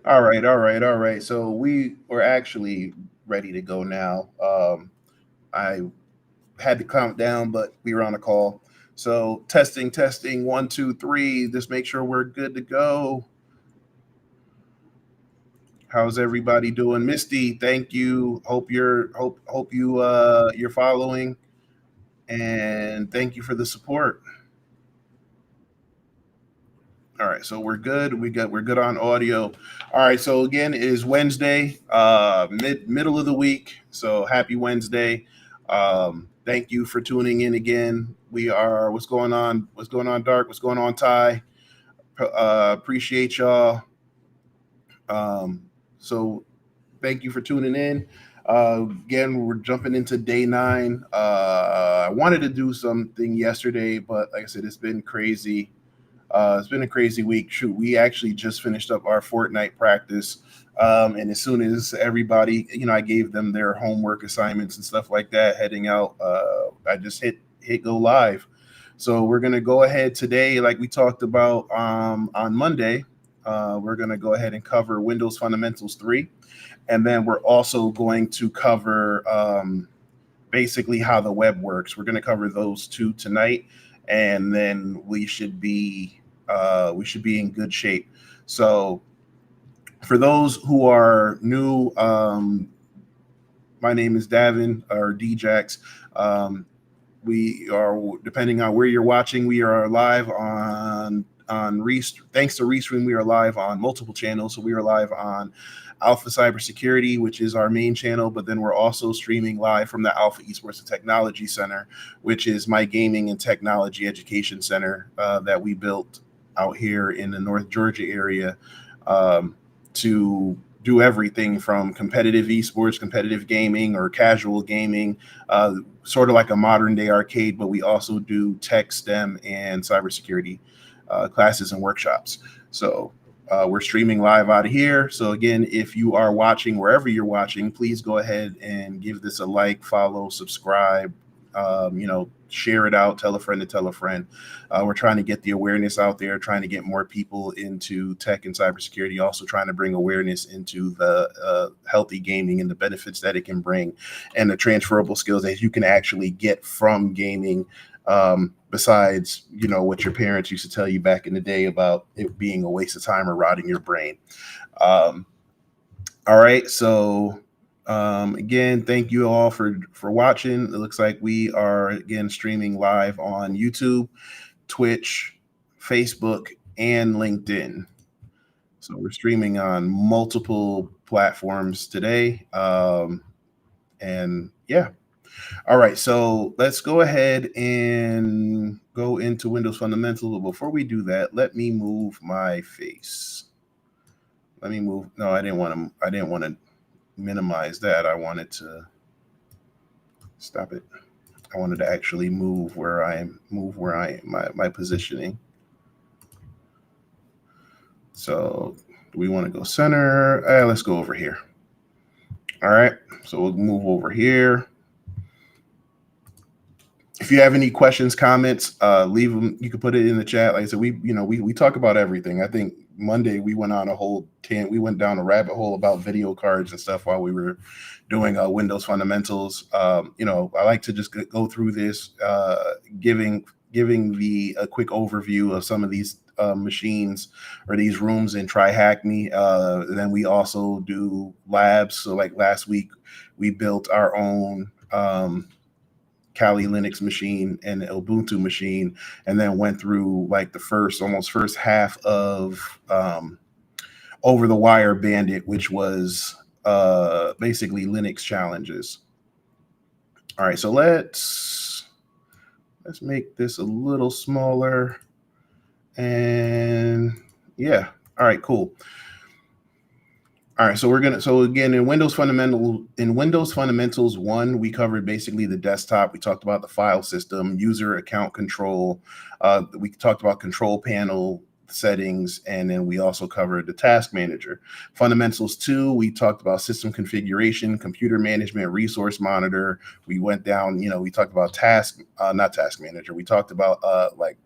All right, all right, all right. So we were actually ready to go now. I had to count down, but we were on a call. So testing, testing, one, two, three. Just make sure we're good to go. How's everybody doing? Misty, thank you. Hope you're following, and thank you for the support. All right, so we're good. We're good on audio. All right, so again, it is Wednesday, middle of the week. So happy Wednesday. Thank you for tuning in again. We are what's going on? What's going on, Dark? What's going on, Ty? Appreciate y'all. So thank you for tuning in. Again, we're jumping into day 9. I wanted to do something yesterday, but like I said, it's been crazy. It's been a crazy week. Shoot, we actually just finished up our Fortnite practice. And as soon as everybody, I gave them their homework assignments and stuff like that, heading out, I just hit go live. So we're gonna go ahead today, like we talked about on Monday. We're gonna go ahead and cover Windows Fundamentals 3, and then we're also going to cover basically how the web works. We're gonna cover those two tonight, and then we should be in good shape. So, for those who are new, my name is Davin or DJax. We are, depending on where you're watching, we are live on thanks to Restream, we are live on multiple channels. So we are live on Alpha Cybersecurity, which is our main channel, but then we're also streaming live from the Alpha Esports and Technology Center, which is my gaming and technology education center that we built out here in the North Georgia area, to do everything from competitive esports, competitive gaming, or casual gaming, sort of like a modern day arcade, but we also do tech, STEM, and cybersecurity classes and workshops. So we're streaming live out of here. So again, if you are watching wherever you're watching, please go ahead and give this a like, follow, subscribe, share it out, tell a friend to tell a friend. We're trying to get the awareness out there, trying to get more people into tech and cybersecurity, also trying to bring awareness into the healthy gaming and the benefits that it can bring, and the transferable skills that you can actually get from gaming. Besides, what your parents used to tell you back in the day about it being a waste of time or rotting your brain. Um, all right, so again, thank you all for watching. It looks like we are again streaming live on YouTube, Twitch, Facebook, and LinkedIn. So we're streaming on multiple platforms today. And yeah. All right, so let's go ahead and go into Windows Fundamentals. But before we do that, let me move my face. Let me move. No, I didn't want to. I didn't want to minimize that. I wanted to stop it. I wanted to actually move where I am. My positioning. So we want to go center. Let's go over here. All right. So we'll move over here. If you have any questions, comments, leave them. You can put it in the chat. Like I said, we talk about everything. I think Monday we went on a whole we went down a rabbit hole about video cards and stuff while we were doing Windows fundamentals. I like to just go through this, giving a quick overview of some of these machines or these rooms in TryHackMe. Then we also do labs. So like last week, we built our own Kali Linux machine and Ubuntu machine, and then went through like the almost first half of Over the Wire Bandit, which was basically Linux challenges. All right, so let's make this a little smaller, and yeah. All right, cool. All right, so again in Windows Fundamentals 1, we covered basically the desktop. We talked about the file system, user account control. We talked about control panel settings, and then we also covered the task manager. Fundamentals 2, we talked about system configuration, computer management, resource monitor. We went down, we talked about not task manager. We talked about like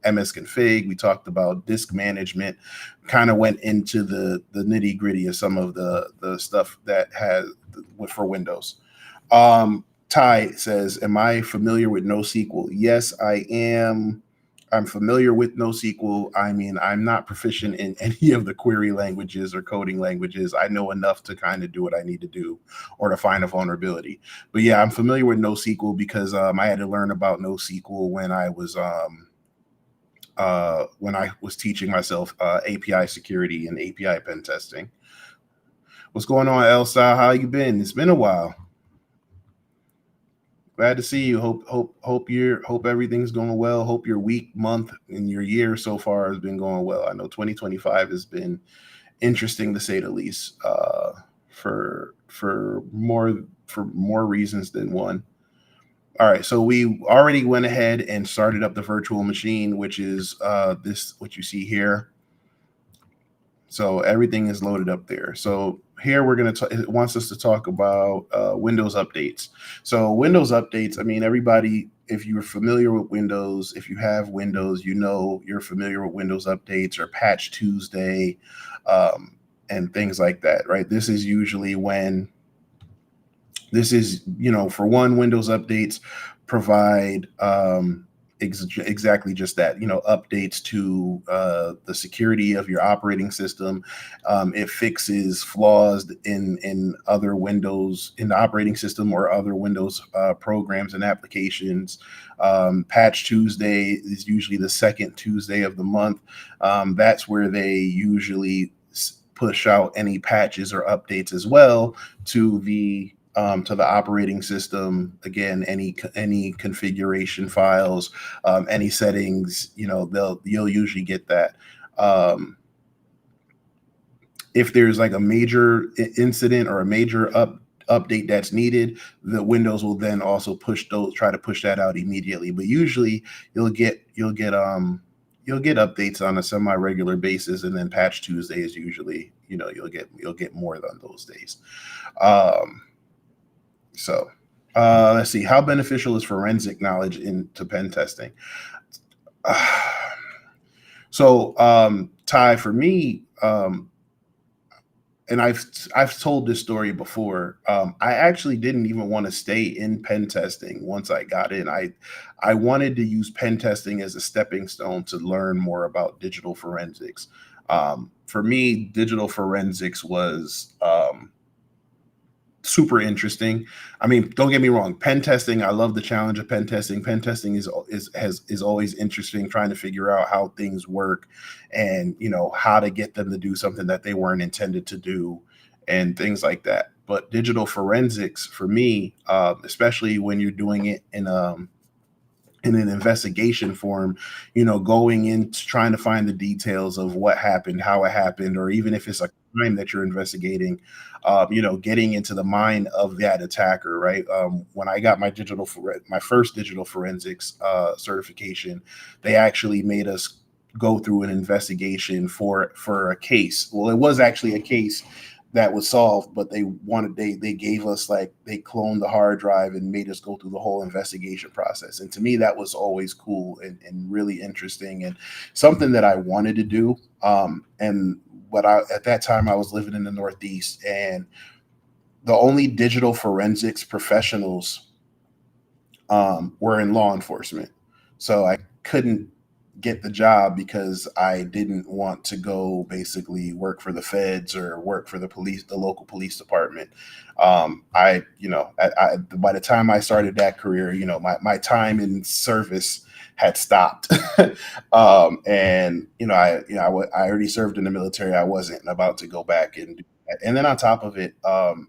msconfig. We talked about disk management, kind of went into the nitty gritty of some of the stuff that has for Windows. Ty says, am I familiar with NoSQL? Yes, I am. I'm familiar with NoSQL. I mean, I'm not proficient in any of the query languages or coding languages. I know enough to kind of do what I need to do or to find a vulnerability. But yeah, I'm familiar with NoSQL because I had to learn about NoSQL when I was teaching myself API security and API pen testing. What's going on, Elsa? How you been? It's been a while. Glad to see you. Hope everything's going well. Hope your week, month, and your year so far has been going well. I know 2025 has been interesting to say the least, for more reasons than one. All right, so we already went ahead and started up the virtual machine, which is what you see here. So everything is loaded up there. So here we're going to, it wants us to talk about Windows updates. So Windows updates, I mean, everybody, if you're familiar with Windows, if you have Windows, you know you're familiar with Windows updates or Patch Tuesday and things like that, right? This is usually when, for one, Windows updates provide exactly just that, updates to the security of your operating system. It fixes flaws in other Windows, in the operating system or other Windows programs and applications. Patch Tuesday is usually the second Tuesday of the month. That's where they usually push out any patches or updates as well to the operating system. Again, any configuration files, any settings, you'll usually get that. If there's like a major incident or a major update that's needed, the Windows will then also try to push that out immediately. But usually you'll get updates on a semi-regular basis, and then Patch Tuesday is usually, you'll get more on those days. So let's see. How beneficial is forensic knowledge into pen testing? Ty, for me, and I've told this story before. I actually didn't even want to stay in pen testing once I got in. I wanted to use pen testing as a stepping stone to learn more about digital forensics. For me, digital forensics was super interesting. I mean, don't get me wrong, pen testing, I love the challenge of pen testing. Pen testing is always interesting, trying to figure out how things work and how to get them to do something that they weren't intended to do and things like that. But digital forensics for me, especially when you're doing it in an investigation form, going into trying to find the details of what happened, how it happened, or even if it's a crime that you're investigating, getting into the mind of that attacker, right? When I got my first digital forensics certification, they actually made us go through an investigation for a case. Well, it was actually a case that was solved, but they gave us, like, they cloned the hard drive and made us go through the whole investigation process. And to me, that was always cool and really interesting and something that I wanted to do. At that time I was living in the Northeast, and the only digital forensics professionals were in law enforcement. So I couldn't get the job because I didn't want to go basically work for the feds or work for the local police department. By the time I started that career, my time in service had stopped. And I already served in the military. I wasn't about to go back and do that. And then on top of it, to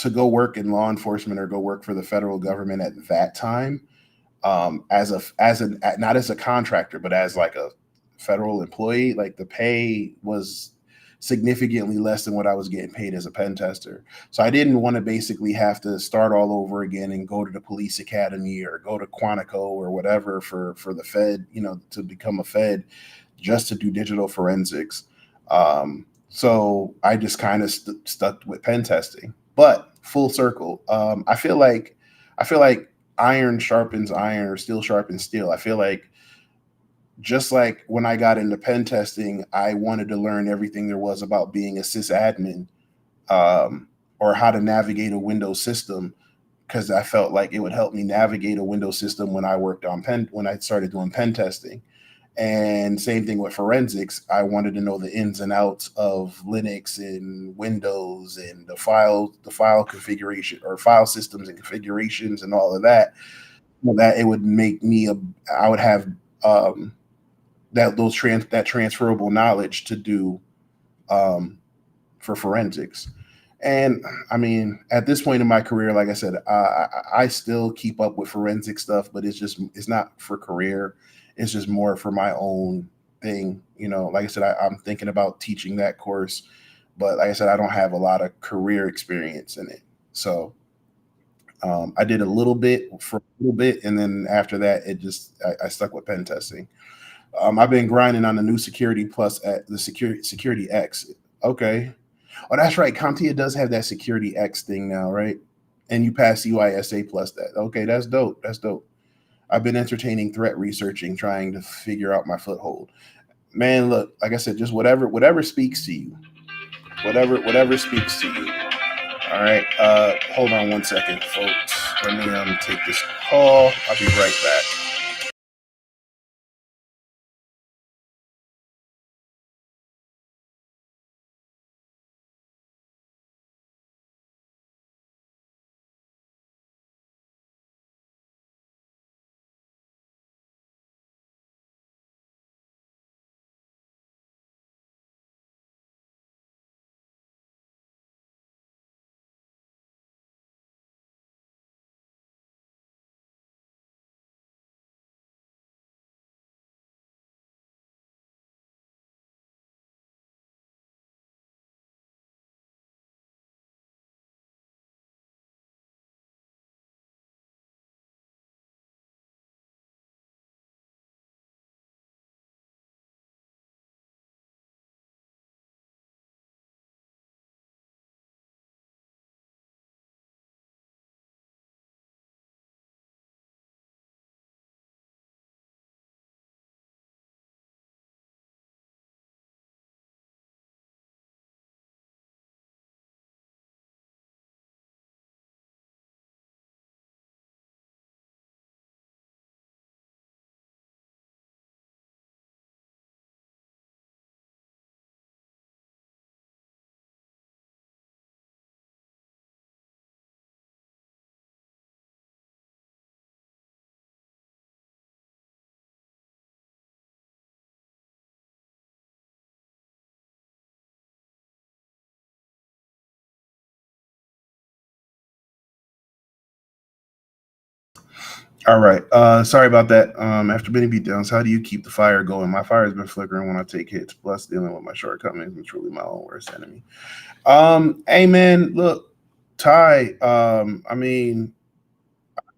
go work in law enforcement or go work for the federal government at that time, not as a contractor, but as like a federal employee, like the pay was significantly less than what I was getting paid as a pen tester. So I didn't want to basically have to start all over again and go to the police academy or go to Quantico or whatever for the Fed, to become a Fed just to do digital forensics. So I just kind of stuck with pen testing. But full circle, I feel like iron sharpens iron, or steel sharpens steel. I feel like just like when I got into pen testing, I wanted to learn everything there was about being a sysadmin, or how to navigate a Windows system, because I felt like it would help me navigate a Windows system when I worked on when I started doing pen testing. And same thing with forensics. I wanted to know the ins and outs of Linux and Windows and the file configuration or file systems and configurations and all of that. That it would make me I would have um, that transferable knowledge to do, um, for forensics. And I mean, at this point in my career, like I said, I still keep up with forensic stuff, but it's not for career. It's just more for my own thing. Like I said, I'm thinking about teaching that course, but like I said, I don't have a lot of career experience in it. So I did a little bit for a little bit, and then after that, I stuck with pen testing. I've been grinding on the new Security Plus at the Security X. Okay. Oh, that's right. CompTIA does have that Security X thing now, right? And you pass UISA plus that. Okay, that's dope. That's dope. I've been entertaining threat researching, trying to figure out my foothold. Man, look, like I said, just whatever speaks to you. Whatever speaks to you. All right. Hold on one second, folks. Let me take this call. I'll be right back. All right. Sorry about that. After many beatdowns, how do you keep the fire going? My fire has been flickering when I take hits. Plus, dealing with my shortcomings is truly my own worst enemy. Hey man, look, Ty. I mean,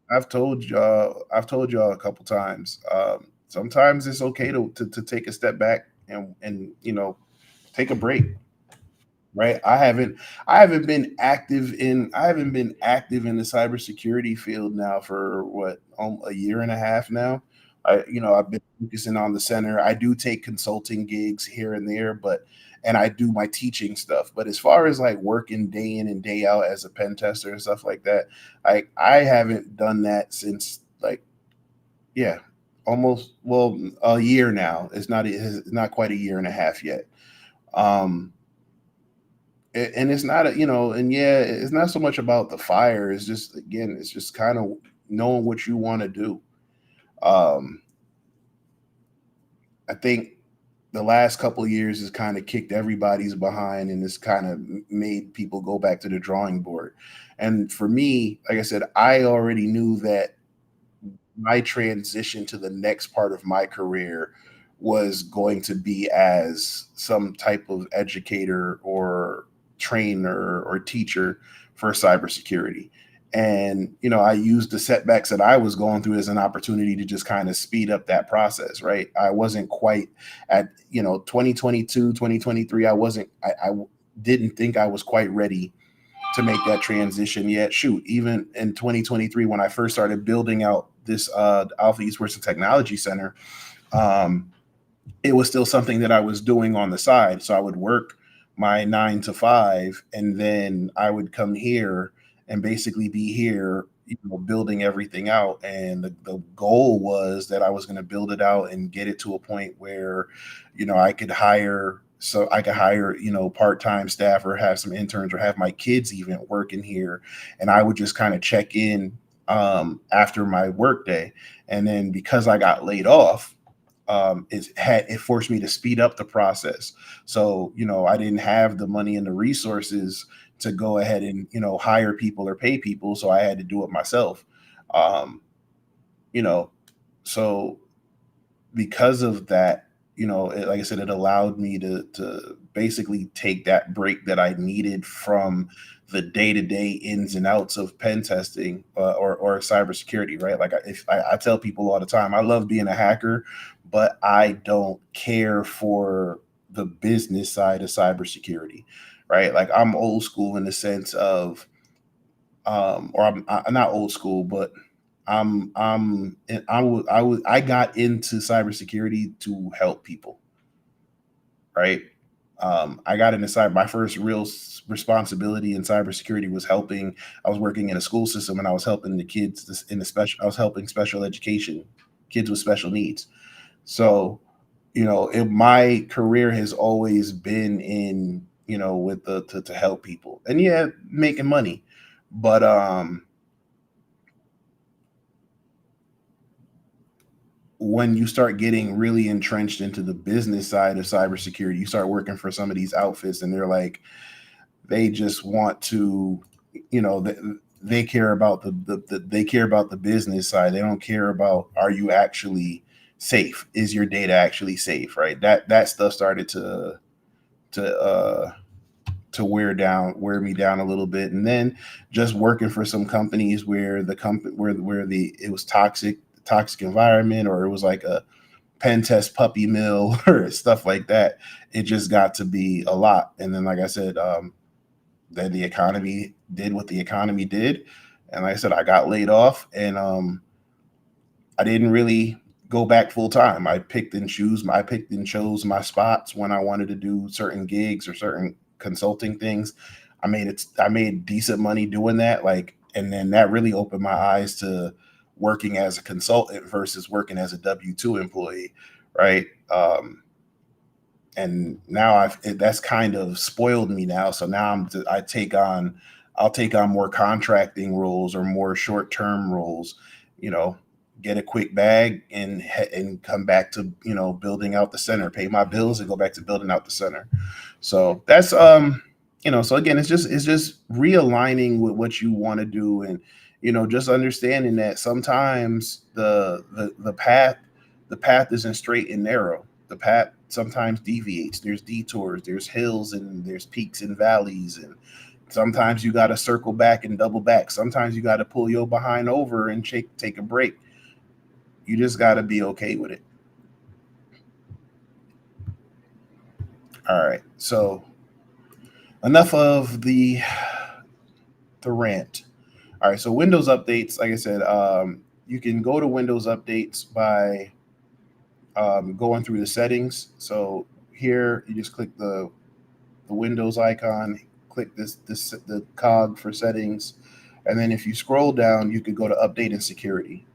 I've told y'all a couple times. Sometimes it's okay to take a step back and take a break, right? I haven't been active in the cybersecurity field now for what, a year and a half now. I've been focusing on the center. I do take consulting gigs here and there, and I do my teaching stuff. But as far as like working day in and day out as a pen tester and stuff like that, I haven't done that since, like, yeah, almost, well, a year now. It's not quite a year and a half yet. Um, and it's not and yeah, it's not so much about the fire. It's just, again, it's just kind of knowing what you want to do. um I think the last couple of years has kind of kicked everybody's behind, and it's kind of made people go back to the drawing board. And for me, like I said, I already knew that my transition to the next part of my career was going to be as some type of educator or trainer or teacher for cybersecurity. And, I used the setbacks that I was going through as an opportunity to just kind of speed up that process, right? I wasn't quite at, 2022, 2023. I didn't think I was quite ready to make that transition yet. Shoot, even in 2023, when I first started building out this Alpha Esports and Technology Center, um, it was still something that I was doing on the side. So I would work my 9 to 5, and then I would come here and basically be here, building everything out. And the goal was that I was going to build it out and get it to a point where, I could hire, part-time staff, or have some interns, or have my kids even working here. And I would just kind of check in after my workday. And then because I got laid off, it forced me to speed up the process. So I didn't have the money and the resources to go ahead and hire people or pay people, so I had to do it myself. um you know so because of that, like I said, it allowed me to basically take that break that I needed from the day-to-day ins and outs of pen testing, or cybersecurity, right? Like, I tell people all the time, I love being a hacker, but I don't care for the business side of cybersecurity, right? Like, I'm old school in the sense of, or I'm not old school, but I got into cybersecurity to help people, right? I got into cyber. My first real responsibility in cybersecurity was helping. I was working in a school system, and I was helping the kids in the special. I was helping special education kids with special needs. So, my career has always been in, with to help people, and yeah, making money, but when you start getting really entrenched into the business side of cybersecurity, you start working for some of these outfits, and they're like, they just want to, they care about they care about the business side. They don't care about, are you actually safe? Is your data actually safe? Right? That stuff started to uh wear me down a little bit. And then just working for some companies where the company where the it was toxic environment, or it was like a pen test puppy mill or stuff like that. It just got to be a lot. And then, like I said, then the economy did what the economy did. And like I said, I got laid off, and I didn't really go back full time. I picked and chose my spots when I wanted to do certain gigs or certain consulting things. I made decent money doing that. Like, and then that really opened my eyes to working as a consultant versus working as a W-2 employee, right? And now that's kind of spoiled me now. So now I'll take on more contracting roles or more short term roles, you know, get a quick bag and come back to, building out the center, pay my bills, and go back to building out the center. So that's so again, it's just realigning with what you want to do, and just understanding that sometimes the path isn't straight and narrow. The path sometimes deviates. There's detours, there's hills, and there's peaks and valleys, and sometimes you got to circle back and double back. Sometimes you got to pull your behind over and take a break. You just got to be okay with it. All right. So enough of the rant. All right. So Windows updates, like I said, you can go to Windows updates by going through the settings. So here you just click the Windows icon, click this the cog for settings, and then if you scroll down, you could go to update and security,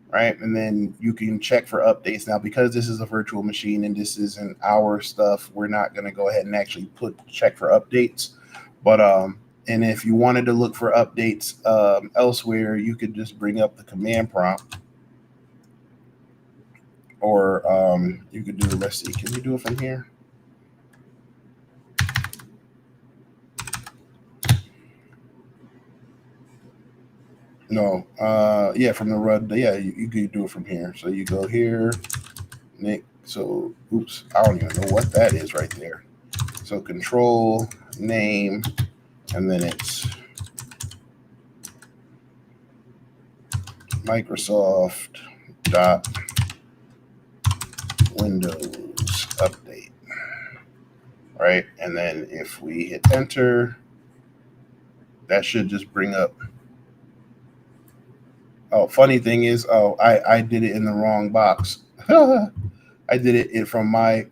right? And then you can check for updates. Now, because this is a virtual machine and this isn't our stuff, we're not going to go ahead and actually check for updates. But and if you wanted to look for updates elsewhere, you could just bring up the command prompt, or you could do, let's see, can we do it from here? No, yeah, from the RUD, yeah, you could do it from here. So you go here, Nick. So, oops, I don't even know what that is right there. So control name, and then it's Microsoft dot Windows update, right? And then if we hit enter, that should just bring up. Oh, funny thing is, I did it in the wrong box. I did it from my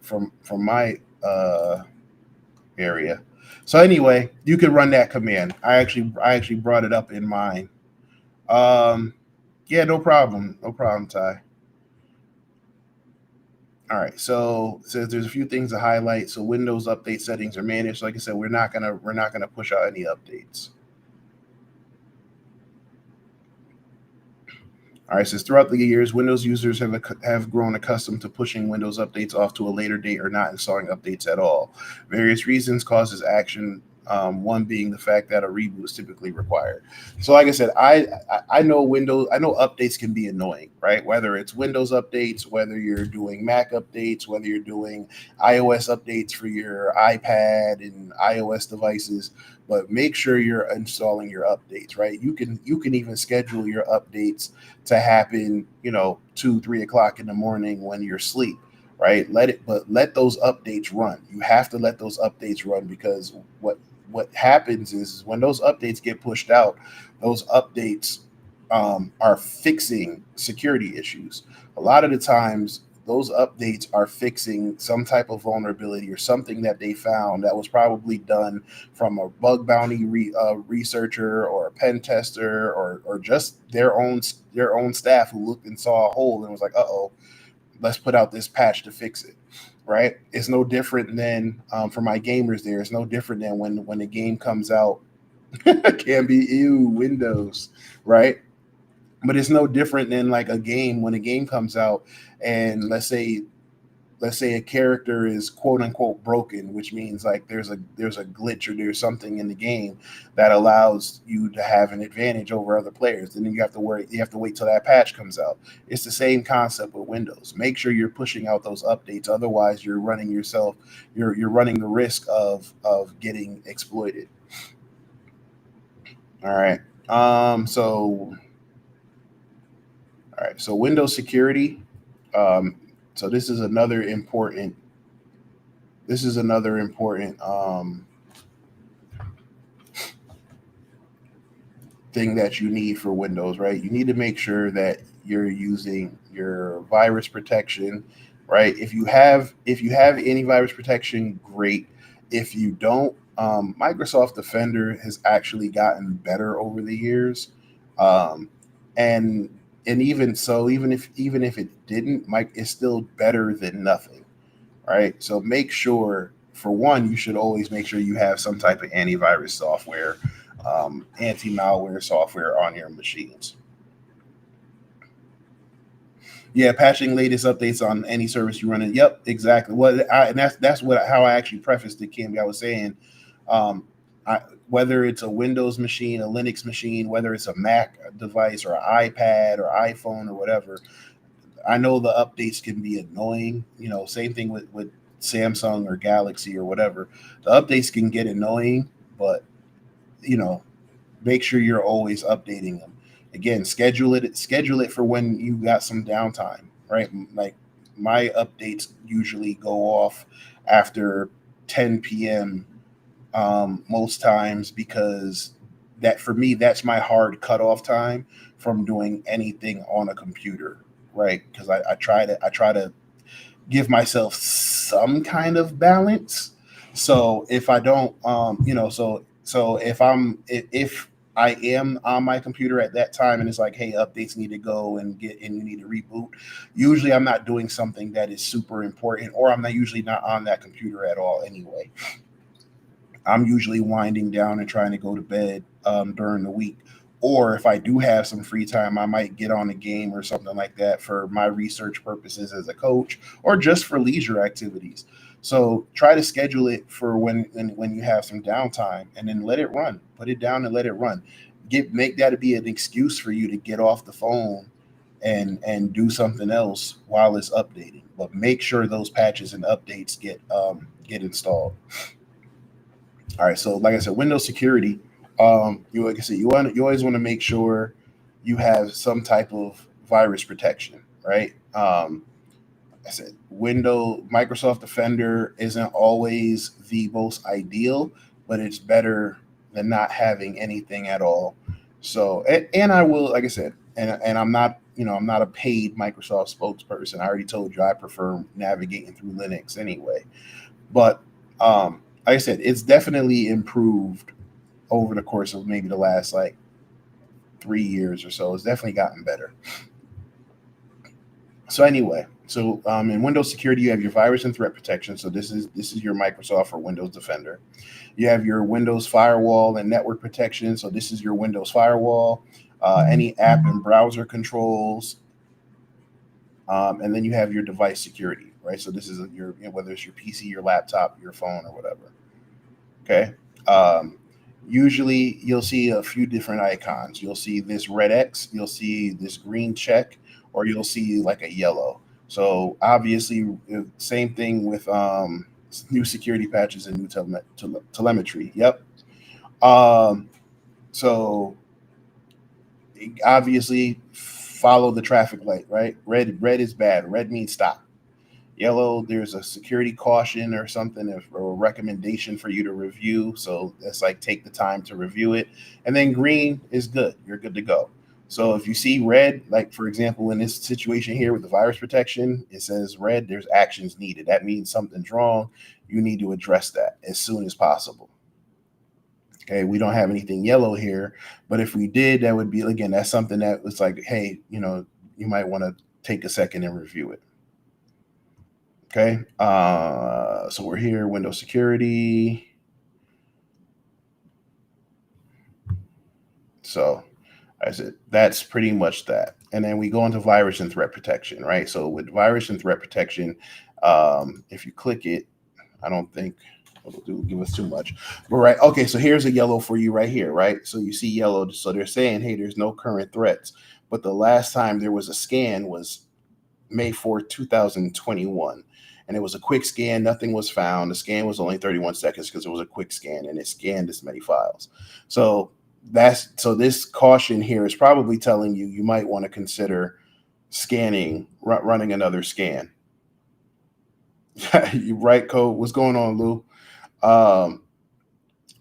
area. So anyway, you could run that command. I actually brought it up in mine. Um, yeah, no problem, no problem, Ty. All right, so it says there's a few things to highlight. So Windows update settings are managed. Like I said, we're not gonna push out any updates. All right, it says throughout the years, Windows users have grown accustomed to pushing Windows updates off to a later date or not installing updates at all. Various reasons causes action. One being the fact that a reboot is typically required. So, like I said, I know Windows. I know updates can be annoying, right? Whether it's Windows updates, whether you're doing Mac updates, whether you're doing iOS updates for your iPad and iOS devices, but make sure you're installing your updates, right? You can even schedule your updates to happen, 2, 3 o'clock in the morning when you're asleep, right? Let those updates run. You have to let those updates run because what happens is when those updates get pushed out, those updates are fixing security issues. A lot of the times, those updates are fixing some type of vulnerability or something that they found that was probably done from a bug bounty researcher or a pen tester or just their own staff who looked and saw a hole and was like, "Uh-oh, let's put out this patch to fix it." Right? It's no different than for my gamers. There, it's no different than when the game comes out. Can be Windows, right? But it's no different than like a game when a game comes out and let's say a character is quote unquote broken, which means like there's a glitch or there's something in the game that allows you to have an advantage over other players. And then you have to wait till that patch comes out. It's the same concept with Windows. Make sure you're pushing out those updates. Otherwise you're running the risk of getting exploited. All right. So Windows security. Um, so this is another important thing that you need for Windows, right? You need to make sure that you're using your virus protection, right? If you have antivirus protection, great. If you don't, Microsoft Defender has actually gotten better over the years, um, and and even so, even if it didn't, Mike, it's still better than nothing, right? So make sure, for one, you should always make sure you have some type of antivirus software, anti-malware software on your machines. Yeah, patching latest updates on any service you run in. Yep, exactly. And that's what how I actually prefaced it, Kim. I was saying, um, whether it's a Windows machine, a Linux machine, whether it's a Mac device or an iPad or iPhone or whatever, I know the updates can be annoying. Same thing with Samsung or Galaxy or whatever. The updates can get annoying, but you know, make sure you're always updating them. Again, schedule it for when you got some downtime, right? Like my updates usually go off after 10 p.m. Most times because that for me that's my hard cutoff time from doing anything on a computer, right? Because I try to give myself some kind of balance. So if I don't, so if I am on my computer at that time and it's like, hey, updates need to go and you need to reboot. Usually, I'm not doing something that is super important, or I'm not usually not on that computer at all anyway. I'm usually winding down and trying to go to bed during the week. Or if I do have some free time, I might get on a game or something like that for my research purposes as a coach or just for leisure activities. So try to schedule it for when you have some downtime and then let it run. Put it down and let it run. Make that to be an excuse for you to get off the phone and do something else while it's updating. But make sure those patches and updates get installed. All right, so like I said, Windows security. You like I said, you always want to make sure you have some type of virus protection, right? I said Microsoft Defender isn't always the most ideal, but it's better than not having anything at all. So, and I will, like I said, and I'm not, I'm not a paid Microsoft spokesperson. I already told you I prefer navigating through Linux anyway. But like I said, it's definitely improved over the course of maybe the last like 3 years or so. It's definitely gotten better. So anyway, so in Windows Security, you have your virus and threat protection. So this is your Microsoft or Windows Defender. You have your Windows Firewall and network protection. So this is your Windows Firewall. Any app and browser controls, and then you have your device security, right? So this is your, whether it's your PC, your laptop, your phone, or whatever. Okay. Um, Usually you'll see a few different icons. You'll see this red X, you'll see this green check, or you'll see like a yellow. So obviously, same thing with new security patches and new telemetry. Yep. Um, so obviously follow the traffic light, right? Red is bad. Red means stop. Yellow, there's a security caution or something, or a recommendation for you to review. So that's like take the time to review it. And then green is good. You're good to go. So if you see red, like for example, in this situation here with the virus protection, it says red, there's actions needed. That means something's wrong. You need to address that as soon as possible. Okay, we don't have anything yellow here, but if we did, that would be, again, that's something that was like, hey, you might want to take a second and review it. Okay, so we're here, Windows Security. So I said that's pretty much that. And then we go into virus and threat protection, right? So with virus and threat protection, if you click it, I don't think it'll give us too much. But right, okay, so here's a yellow for you right here, right? So you see yellow, so they're saying, hey, there's no current threats. But the last time there was a scan was May 4th, 2021. And it was a quick scan. Nothing was found. The scan was only 31 seconds because it was a quick scan and it scanned this many files. So this caution here is probably telling you might want to consider scanning, running another scan. You right, Code? What's going on, Lou? Um,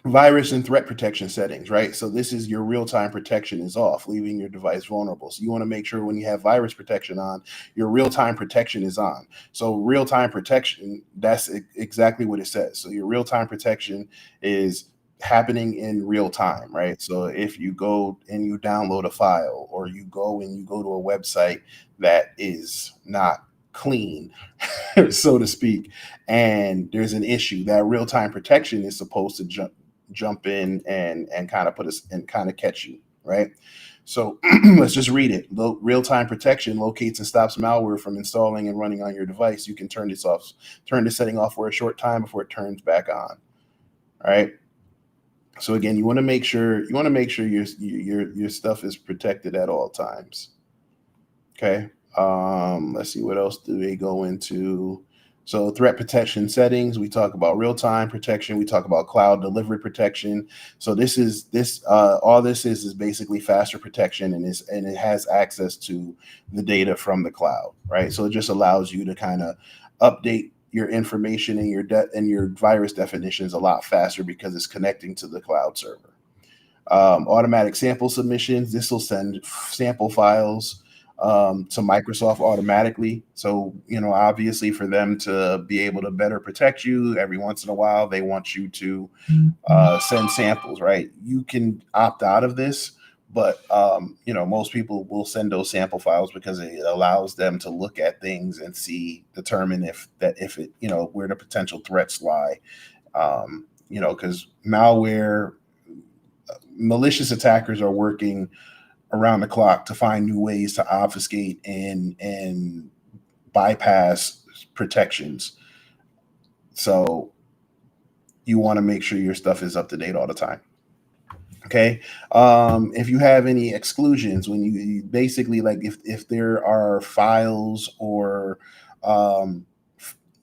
Virus and threat protection settings, right? So this is your real-time protection is off, leaving your device vulnerable. So you want to make sure when you have virus protection on, your real-time protection is on. So real-time protection, that's exactly what it says. So your real-time protection is happening in real time, right? So if you go and you download a file, or you go to a website that is not clean, so to speak, and there's an issue, that real-time protection is supposed to jump in and kind of put us and kind of catch you, right? So let's just read it. Real-time protection locates and stops malware from installing and running on your device. You can turn this setting off for a short time before it turns back on. All right. So again, you want to make sure your stuff is protected at all times. Okay. Let's see, what else do they go into? So threat protection settings, we talk about real-time protection, we talk about cloud delivery protection. So all this is basically faster protection, and it has access to the data from the cloud, right? So it just allows you to kind of update your information and your virus definitions a lot faster because it's connecting to the cloud server. Automatic sample submissions, this will send sample files to Microsoft automatically. So, obviously for them to be able to better protect you, every once in a while, they want you to send samples, right? You can opt out of this, but, most people will send those sample files because it allows them to look at things and determine if it, where the potential threats lie. Because malicious attackers are working around the clock to find new ways to obfuscate and bypass protections. So you want to make sure your stuff is up to date all the time. Okay. If you have any exclusions, when you basically, like, if there are files or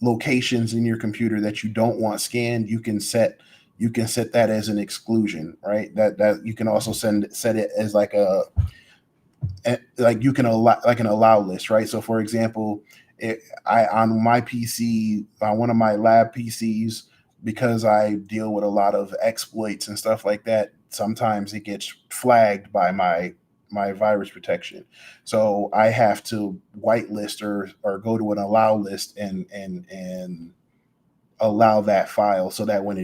locations in your computer that you don't want scanned, you can set that as an exclusion, right? That you can also set it as like you can allow, like an allow list, right? So for example, on my PC, on one of my lab PCs, because I deal with a lot of exploits and stuff like that, sometimes it gets flagged by my my virus protection. So I have to whitelist or go to an allow list and allow that file so that when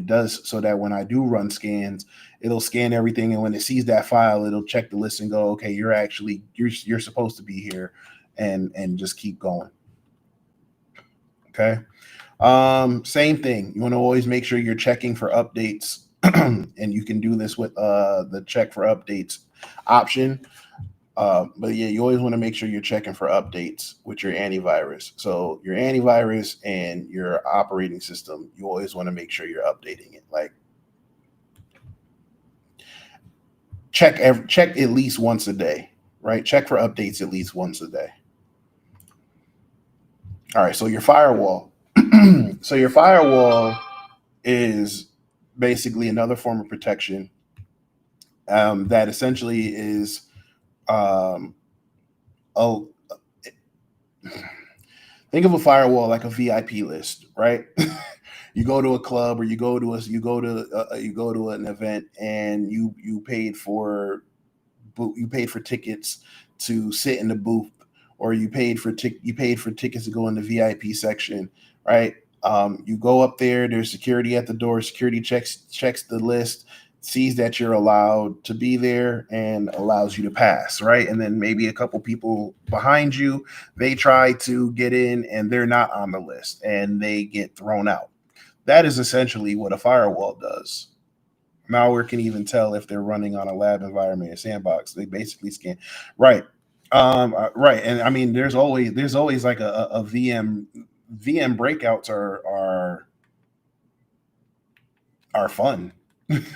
I do run scans, it'll scan everything, and when it sees that file, it'll check the list and go, okay, you're supposed to be here, and just keep going. Okay. Same thing. You want to always make sure you're checking for updates, and you can do this with the check for updates option. But yeah, you always want to make sure you're checking for updates with your antivirus. So your antivirus and your operating system, you always want to make sure you're updating it. Like check at least once a day, right? Check for updates at least once a day. All right, so your firewall. So your firewall is basically another form of protection that essentially is a think of a firewall like a VIP list, right? You go to a club, or you go to an event, and you paid for tickets to sit in the booth, or you paid for tickets to go in the VIP section, right? You go up there. There's security at the door. Security checks the list, sees that you're allowed to be there, and allows you to pass, right? And then maybe a couple people behind you, they try to get in and they're not on the list and they get thrown out. That is essentially what a firewall does. Malware can even tell if they're running on a lab environment or sandbox. They basically scan, right? Right. And I mean, there's always like a VM breakouts are fun,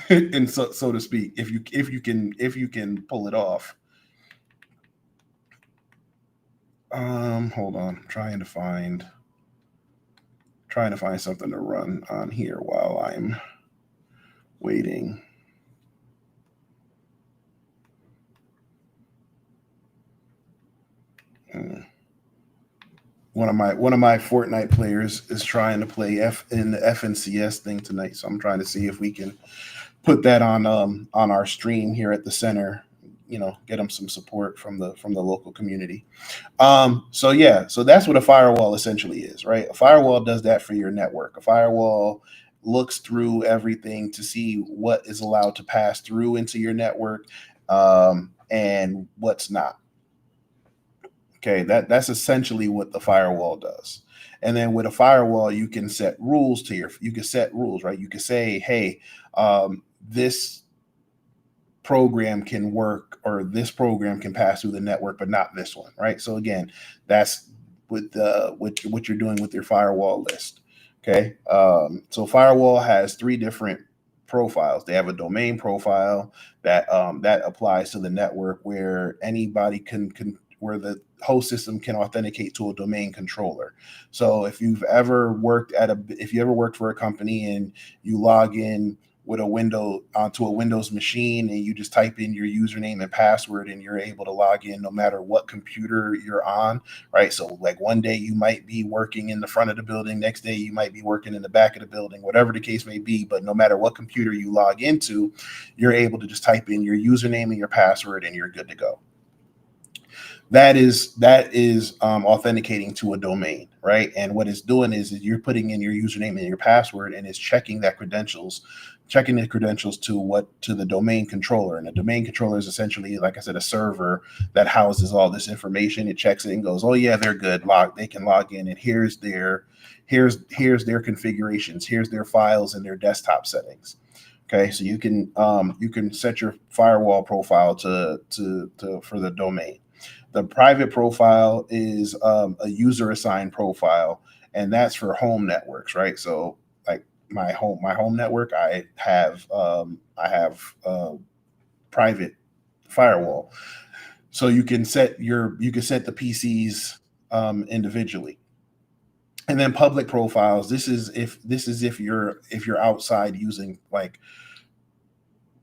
and so to speak, if you can pull it off. Hold on, trying to find something to run on here while I'm waiting. One of my Fortnite players is trying to play in the FNCS thing tonight, so I'm trying to see if we can put that on our stream here at the center. You know, get them some support from the local community. So yeah, so that's what a firewall essentially is, right? A firewall does that for your network. A firewall looks through everything to see what is allowed to pass through into your network, and what's not. Okay, that's essentially what the firewall does. And then with a firewall, you can set rules, right? You can say, hey, this program can work, or this program can pass through the network, but not this one, right? So again, that's with what you're doing with your firewall list. Okay, so firewall has 3 different profiles. They have a domain profile that applies to the network, where anybody can where the host system can authenticate to a domain controller. So if you ever worked for a company and you log in with onto a Windows machine, and you just type in your username and password, and you're able to log in no matter what computer you're on, right? So like one day you might be working in the front of the building, next day you might be working in the back of the building, whatever the case may be, but no matter what computer you log into, you're able to just type in your username and your password, and you're good to go. That is authenticating to a domain, right? And what it's doing is you're putting in your username and your password, and it's checking the credentials to the domain controller. And a domain controller is essentially, like I said, a server that houses all this information. It checks it and goes, oh yeah, they're good. They can log in, and here's their configurations, here's their files and their desktop settings. Okay, so you can set your firewall profile for the domain. The private profile is a user assigned profile, and that's for home networks, right? So like my home network, I have private firewall. So you can set the PCs individually. And then public profiles, this is if you're outside using like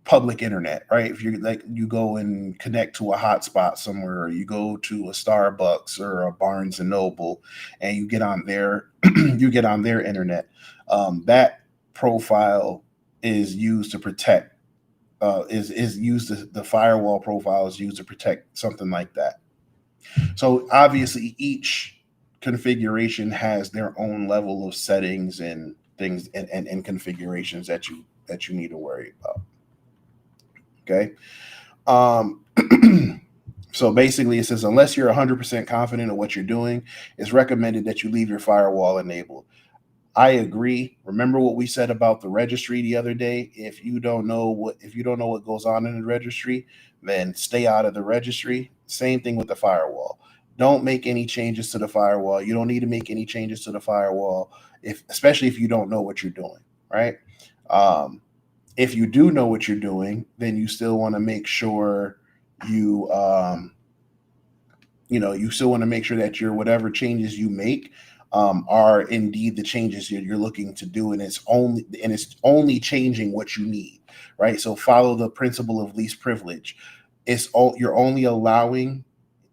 public internet, right? If you're like, you go and connect to a hotspot somewhere, or you go to a Starbucks or a Barnes and Noble, and you get on their internet, that profile is used to protect is used the firewall profile is used to protect something like that. So obviously each configuration has their own level of settings and things and configurations that you need to worry about. Okay. Um, so basically, it says unless you're 100% confident in what you're doing, it's recommended that you leave your firewall enabled. I agree. Remember what we said about the registry the other day? If you don't know what goes on in the registry, then stay out of the registry. Same thing with the firewall. Don't make any changes to the firewall. You don't need to make any changes to the firewall, especially if you don't know what you're doing, right? If you do know what you're doing, then you still want to make sure you you still want to make sure that your whatever changes you make are indeed the changes you're looking to do, and it's only changing what you need, right? So follow the principle of least privilege. You're only allowing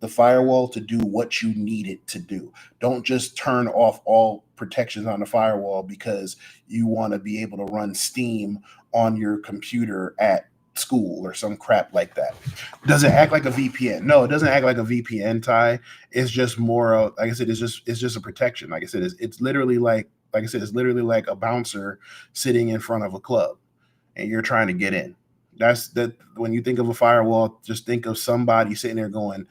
the firewall to do what you need it to do. Don't just turn off all protections on the firewall because you want to be able to run Steam on your computer at school or some crap like that. Does it act like a VPN? No, it doesn't act like a VPN, Ty. It's just more like I said, it's just a protection. Like I said, it's literally like I said, it's literally like a bouncer sitting in front of a club and you're trying to get in. That's that when you think of a firewall, just think of somebody sitting there going,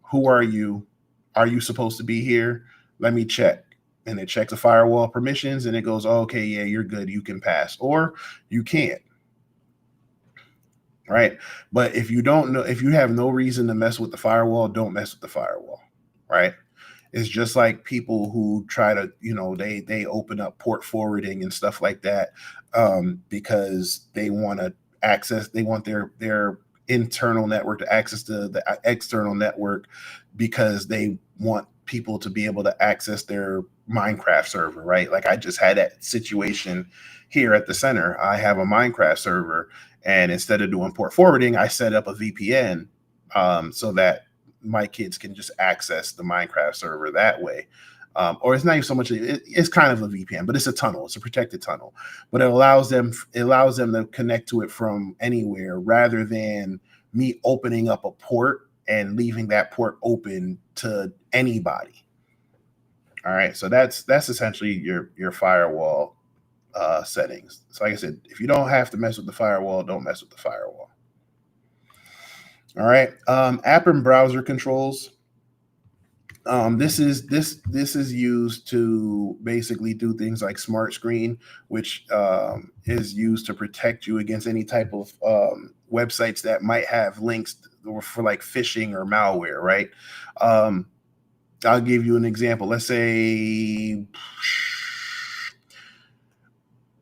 who are you? Are you supposed to be here? Let me check. And it checks the firewall permissions and it goes, oh, okay, yeah, you're good. You can pass or you can't. Right. But if you don't know, if you have no reason to mess with the firewall, don't mess with the firewall. Right. It's just like people who try to, they open up port forwarding and stuff like that because they want to access, they want their internal network to access the external network because they want people to be able to access their Minecraft server, right? Like I just had that situation here at the center. I have a Minecraft server, and instead of doing port forwarding, I set up a VPN so that my kids can just access the Minecraft server that way. Or it's not even so much, it's kind of a VPN, but it's a tunnel. It's a protected tunnel, but it allows them to connect to it from anywhere rather than me opening up a port and leaving that port open to anybody. All right. So that's essentially your firewall settings. So like I said, if you don't have to mess with the firewall, don't mess with the firewall. All right. App and browser controls. This is used to basically do things like smart screen, which is used to protect you against any type of websites that might have links for like phishing or malware, right? I'll give you an example. Let's say,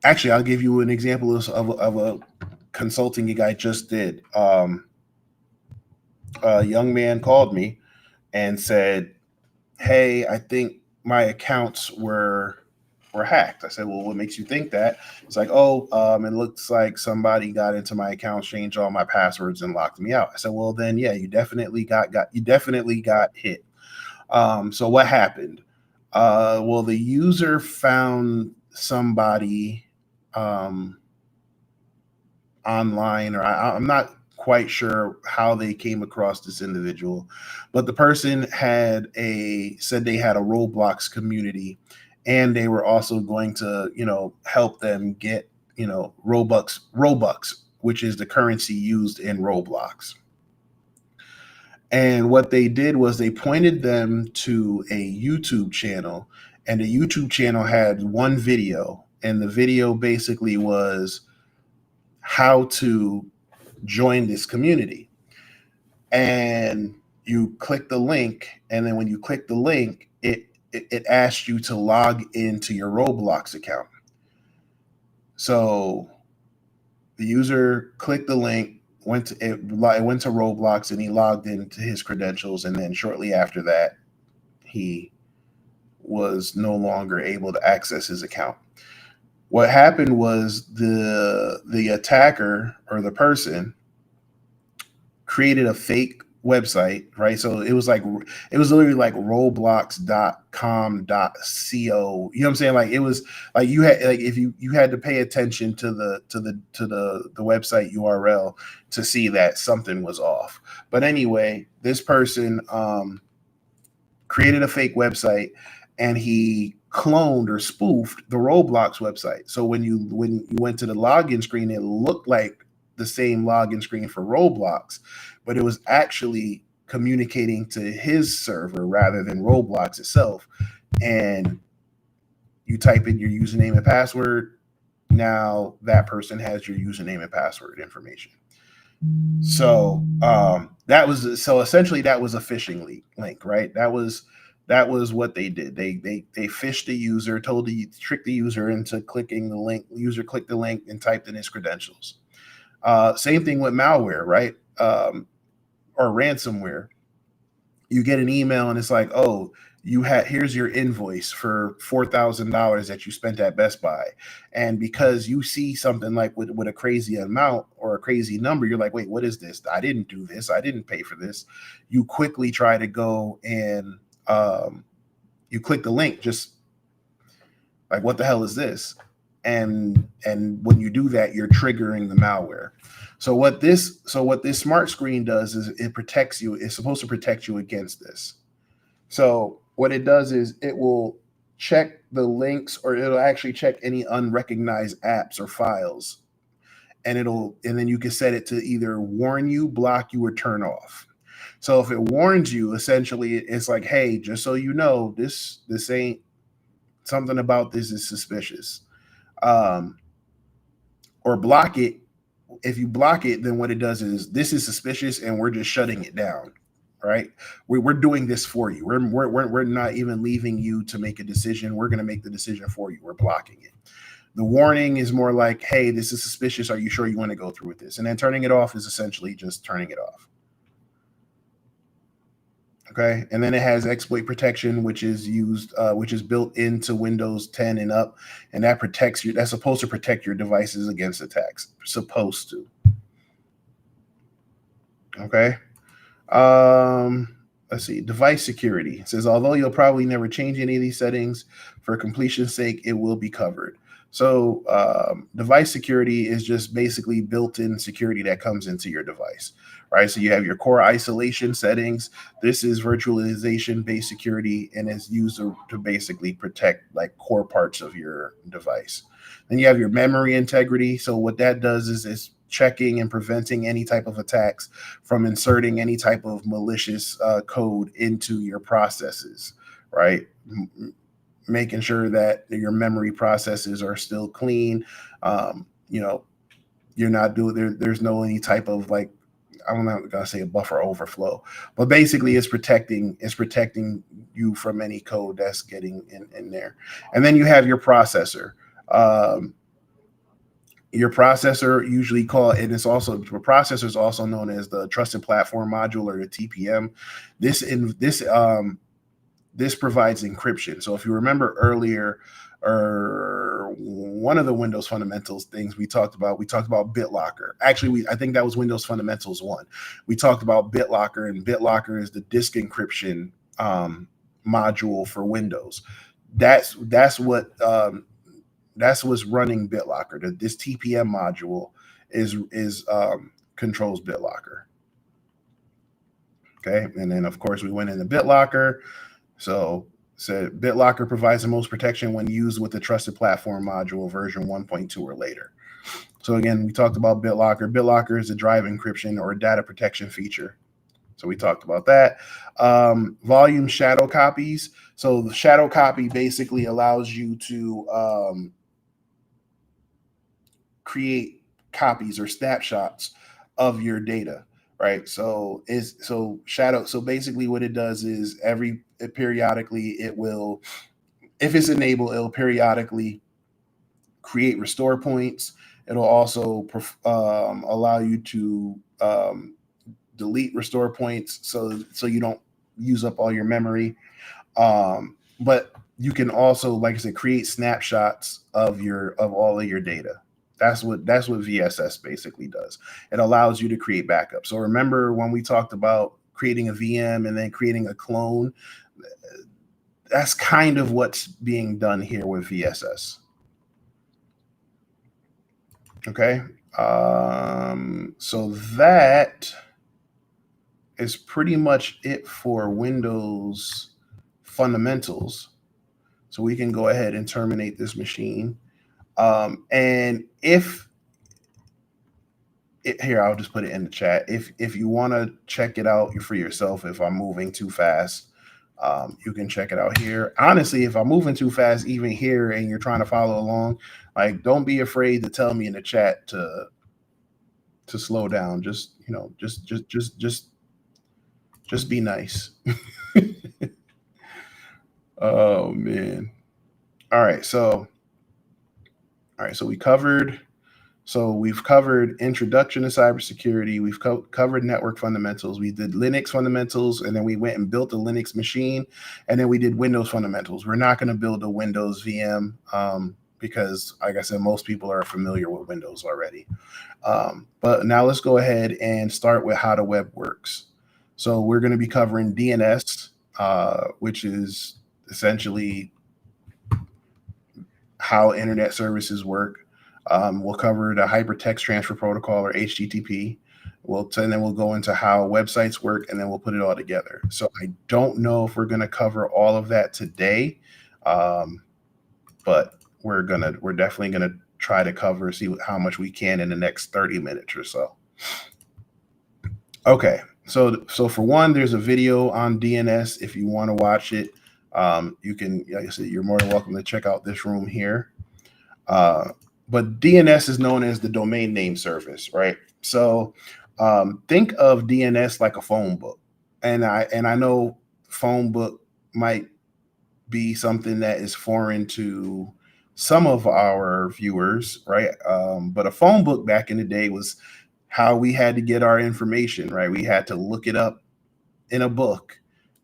actually, I'll give you an example of a consulting gig I just did. A young man called me and said, hey, I think my accounts were hacked. I said, well, what makes you think that? It's like, oh, it looks like somebody got into my account, changed all my passwords, and locked me out. I said, well, then yeah, you definitely got hit. So what happened? Well, the user found somebody online, or I'm not quite sure how they came across this individual, but the person said they had a Roblox community, and they were also going to, help them get, Robux, which is the currency used in Roblox. And what they did was they pointed them to a YouTube channel, and the YouTube channel had one video, and the video basically was how to join this community. And you click the link, and then when you click the link, it asks you to log into your Roblox account. So the user clicked the link, went to Roblox, and he logged into his credentials, and then shortly after that, he was no longer able to access his account. What happened was the attacker, or the person, created a fake website, right? So it was literally like roblox.com.co. You know what I'm saying? Like it was like you had like if you had to pay attention to the website URL to see that something was off. But anyway, this person created a fake website and he cloned or spoofed the Roblox website. So when you went to the login screen, it looked like the same login screen for Roblox, but it was actually communicating to his server rather than Roblox itself. And you type in your username and password. Now that person has your username and password information. So essentially that was a phishing link, right? That was what they did. They fished the user, tricked the user into clicking the link. The user clicked the link and typed in his credentials. Same thing with malware, right? Or ransomware. You get an email and it's like, oh, here's your invoice for $4,000 that you spent at Best Buy. And because you see something like with a crazy amount or a crazy number, you're like, wait, what is this? I didn't do this. I didn't pay for this. You quickly try to go and you click the link, just like, what the hell is this? And when you do that, you're triggering the malware. So what this smart screen does is it protects you. It's supposed to protect you against this. So what it does is it will check the links, or it'll actually check any unrecognized apps or files. And then you can set it to either warn you, block you, or turn off. So if it warns you, essentially it's like, hey, just so you know, this ain't something about this is suspicious. Or block it. If you block it, then what it does is this is suspicious and we're just shutting it down, right? We're doing this for you. We're not even leaving you to make a decision. We're going to make the decision for you. We're blocking it. The warning is more like, hey, this is suspicious. Are you sure you want to go through with this? And then turning it off is essentially just turning it off. Okay, and then it has exploit protection, which is built into Windows 10 and up, and that protects you. That's supposed to protect your devices against attacks. Supposed to. Okay. Let's see. Device security. It says, although you'll probably never change any of these settings, for completion's sake, it will be covered. So device security is just basically built-in security that comes into your device, right? So you have your core isolation settings. This is virtualization-based security, and is used to basically protect like core parts of your device. Then you have your memory integrity. So what that does is it's checking and preventing any type of attacks from inserting any type of malicious code into your processes, right? Making sure that your memory processes are still clean. You're not doing there's no any type of like, I'm not gonna say a buffer overflow, but basically it's protecting you from any code that's getting in there. And then you have your processor. Your processor usually processor is also known as the Trusted Platform Module, or the TPM. This provides encryption. So if you remember earlier, or one of the Windows fundamentals things we talked about BitLocker. Actually, I think that was Windows Fundamentals 1. We talked about BitLocker, and BitLocker is the disk encryption module for Windows. That's what's running BitLocker. This TPM module is controls BitLocker. Okay, and then of course we went into BitLocker. So BitLocker provides the most protection when used with the Trusted Platform Module version 1.2 or later. So again, we talked about BitLocker. BitLocker is a drive encryption or data protection feature. So we talked about that. Volume shadow copies. So the shadow copy basically allows you to create copies or snapshots of your data, right? So basically what it does is periodically it will, if it's enabled, it'll periodically create restore points. It'll also allow you to delete restore points so you don't use up all your memory. But you can also, like I said, create snapshots of all of your data. That's what VSS basically does. It allows you to create backups. So remember when we talked about creating a VM and then creating a clone. That's kind of what's being done here with VSS. Okay. So that is pretty much it for Windows fundamentals. So we can go ahead and terminate this machine. And here, I'll just put it in the chat. If you want to check it out for yourself, if I'm moving too fast, you can check it out here. Honestly, if I'm moving too fast, even here, and you're trying to follow along, like, don't be afraid to tell me in the chat to slow down. Just, you know, just be nice. Oh man. All right, so we've covered introduction to cybersecurity. We've covered network fundamentals. We did Linux fundamentals, and then we went and built a Linux machine, and then we did Windows fundamentals. We're not going to build a Windows VM because, like I said, most people are familiar with Windows already. But now let's go ahead and start with how the web works. So we're going to be covering DNS, which is essentially how internet services work. We'll cover the hypertext transfer protocol, or HTTP. And then we'll go into how websites work, and then we'll put it all together. So I don't know if we're going to cover all of that today, but we're definitely going to try to see how much we can in the next 30 minutes or so. Okay, so for one, there's a video on DNS. If you want to watch it, you can, like I said, you're more than welcome to check out this room here. But DNS is known as the domain name service, right? So think of DNS like a phone book. And I know phone book might be something that is foreign to some of our viewers, right? But a phone book back in the day was how we had to get our information, right? We had to look it up in a book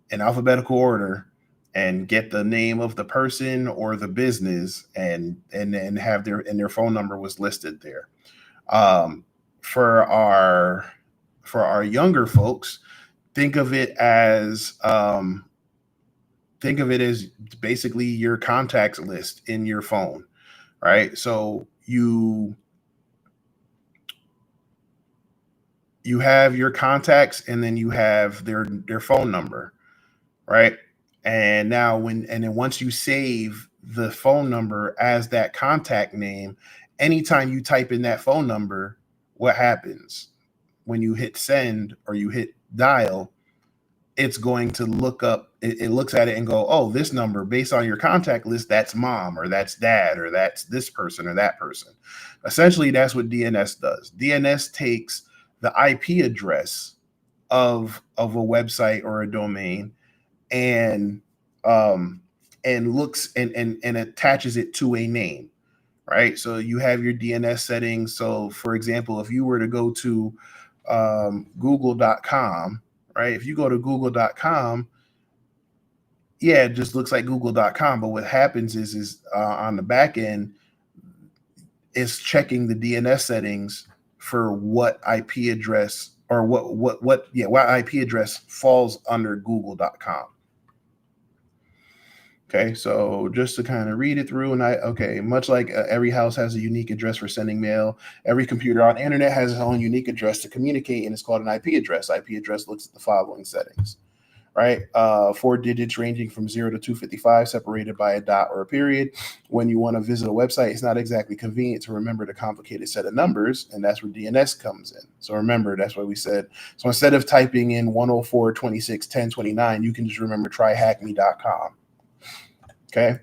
in alphabetical order and get the name of the person or the business, and have their phone number was listed there. For our younger folks, think of it as basically your contacts list in your phone, right? So you have your contacts, and then you have their phone number, right? And now once you save the phone number as that contact name, anytime you type in that phone number, what happens? When you hit send or you hit dial, it's going to look up, it looks at it and go, oh, this number based on your contact list, that's mom, or that's dad, or that's this person or that person. Essentially, that's what DNS does. DNS takes the IP address of a website or a domain, and looks and attaches it to a name, right? So you have your DNS settings. So for example, if you were to go to google.com, right? If you go to google.com, yeah, it just looks like google.com. But what happens is on the back end, it's checking the DNS settings for what IP address, or what IP address falls under google.com. Okay, so just to kind of read it through, and much like every house has a unique address for sending mail, every computer on the internet has its own unique address to communicate, and it's called an IP address. IP address looks at the following settings, right? 4 digits ranging from 0 to 255, separated by a dot or a period. When you want to visit a website, it's not exactly convenient to remember the complicated set of numbers, and that's where DNS comes in. So remember, that's what we said. So instead of typing in 104.26.10.29, you can just remember tryhackme.com. Okay,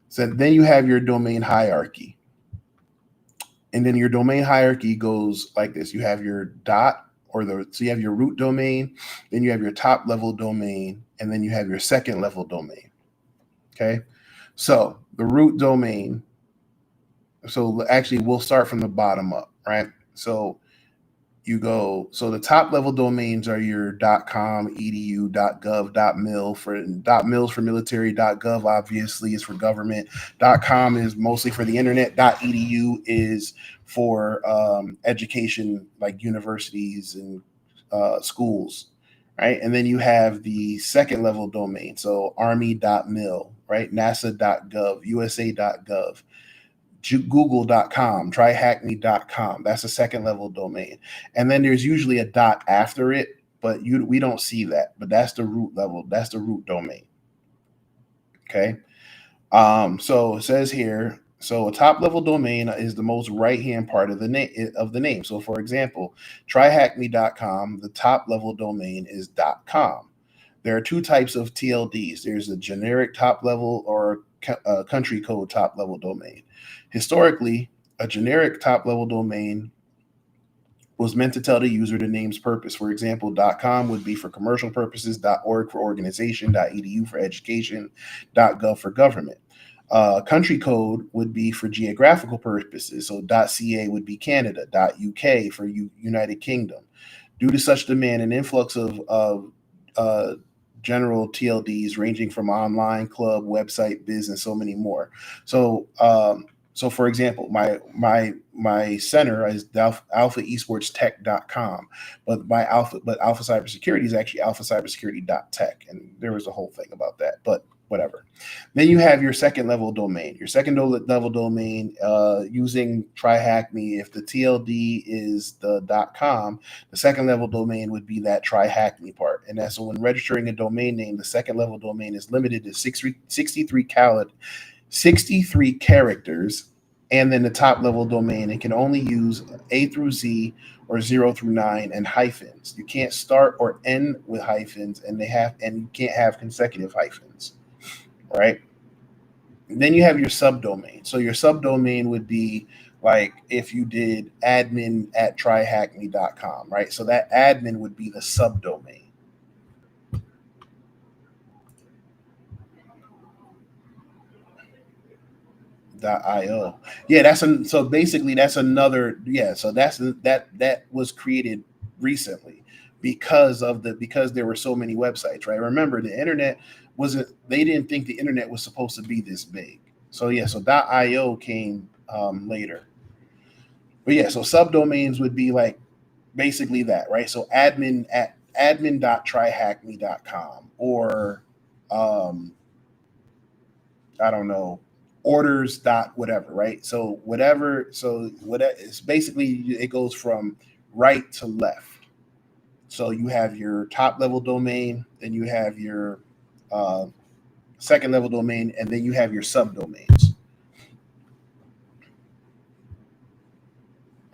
so then you have your domain hierarchy. And then your domain hierarchy goes like this. You have your dot, so you have your root domain, then you have your top level domain, and then you have your second level domain. Okay, so the root domain, so actually we'll start from the bottom up, right? So the top level domains are your .com, edu, .gov, .mil. .mil's for military, .gov obviously is for government, .com is mostly for the internet, .edu is for education, like universities and schools, right? And then you have the second level domain. So army.mil, right? NASA.gov, USA.gov, google.com, tryhackme.com. That's a second level domain. And then there's usually a dot after it, but we don't see that. But that's the root level. That's the root domain. Okay. So it says here, so a top level domain is the most right hand part of the name. So for example, tryhackme.com, the top level domain is .com. There are two types of TLDs. There's a generic top level or country code top level domain. Historically, a generic top level domain was meant to tell the user the name's purpose. For example, .com would be for commercial purposes, .org for organization, .edu for education, .gov for government. Country code would be for geographical purposes. So .ca would be Canada, .uk for United Kingdom. Due to such demand, an influx of general TLDs ranging from online, club, website, biz, and so many more. So for example, my center is alphaesportstech.com, but Alpha Cybersecurity is actually alphacybersecurity.tech, and there was a whole thing about that, but whatever. Then you have your second level domain. Your second level domain using TryHackMe, if the TLD is the .com, the second level domain would be that TryHackMe part. And that's when registering a domain name, the second level domain is limited to 63 characters, and then the top level domain, it can only use A through Z or 0 through 9 and hyphens. You can't start or end with hyphens, and you can't have consecutive hyphens, right? And then you have your subdomain. So your subdomain would be like if you did admin at tryhackme.com, right? So that admin would be the subdomain. .io. Yeah, so basically that's another, yeah, so that was created recently because there were so many websites, right? Remember, the internet they didn't think the internet was supposed to be this big. So yeah, so .io came later. But yeah, so subdomains would be like basically that, right? So admin.tryhackme.com or I don't know, orders dot whatever, right? So it's basically, it goes from right to left. So you have your top level domain, then you have your second level domain, and then you have your subdomains.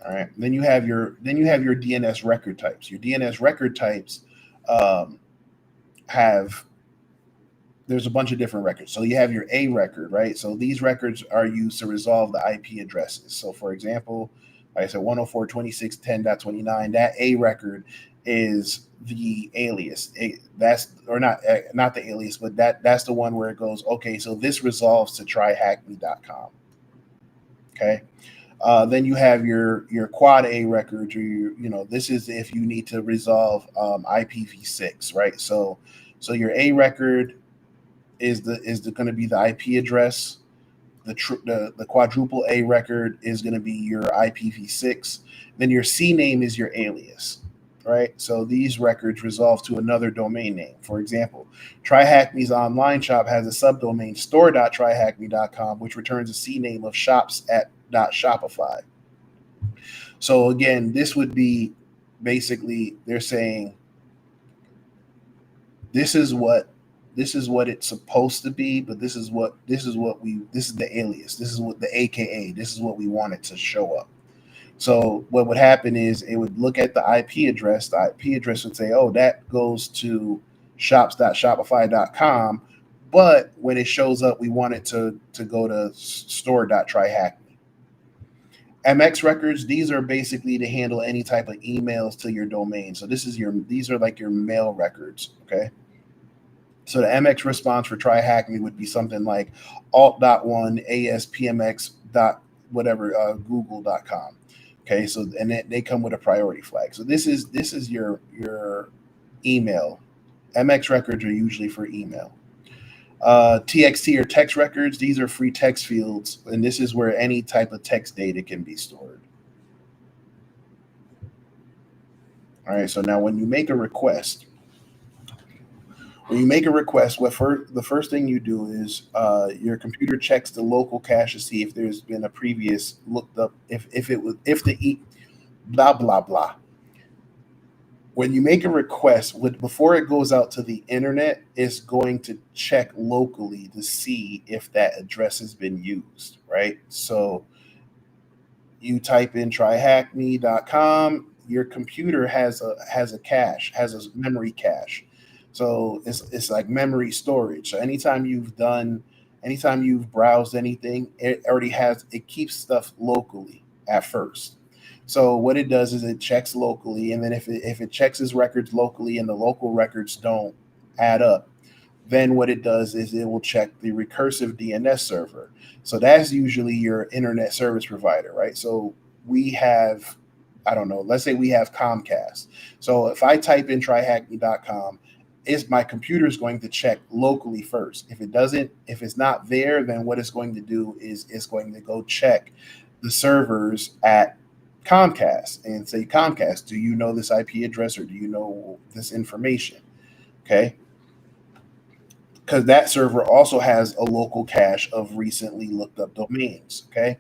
All right. Then you have your DNS record types. Your DNS record types have there's a bunch of different records. So you have your A record, right? So these records are used to resolve the IP addresses. So for example, like I said, 104.26.10.29, that A record is the alias. That's or not the alias, but that's the one where it goes, okay, so this resolves to tryhackme.com. Okay. Then you have your quad A records, or this is if you need to resolve IPv6, right? So your A record is going to be the IP address. The quadruple A record is going to be your IPv6. Then your C name is your alias, right? So these records resolve to another domain name. For example, TryHackMe's online shop has a subdomain store.tryhackme.com, which returns a C name of shops at .shopify. So again, this would be basically they're saying this is what it's supposed to be, but this is the alias. This is what the AKA. This is what we want it to show up. So what would happen is it would look at the IP address. The IP address would say, oh, that goes to shops.shopify.com. But when it shows up, we want it to go to store.tryhackme. MX records, these are basically to handle any type of emails to your domain. So these are like your mail records, okay? So the MX response for TryHackMe would be something like alt.1 aspmx dot whatever google.com. Okay, so and they come with a priority flag. So this is your email. MX records are usually for email. TXT or text records, these are free text fields, and this is where any type of text data can be stored. All right, so now when you make a request, When you make a request, the first thing you do is your computer checks the local cache to see if there's been a previous looked up if it was if the blah blah blah. When you make a request, before it goes out to the internet, it's going to check locally to see if that address has been used, right? So you type in tryhackme.com, your computer has a cache, has a memory cache. So it's like memory storage. So anytime you've browsed anything, it keeps stuff locally at first. So what it does is it checks locally, and then if it checks its records locally and the local records don't add up, then what it does is it will check the recursive DNS server. So that's usually your internet service provider, right? So we have, I don't know, let's say we have Comcast. So if I type in tryhackme.com, is my computer is going to check locally first. If it's not there, then what it's going to do is it's going to go check the servers at Comcast and say, Comcast, do you know this IP address or do you know this information? Okay, because that server also has a local cache of recently looked up domains. Okay.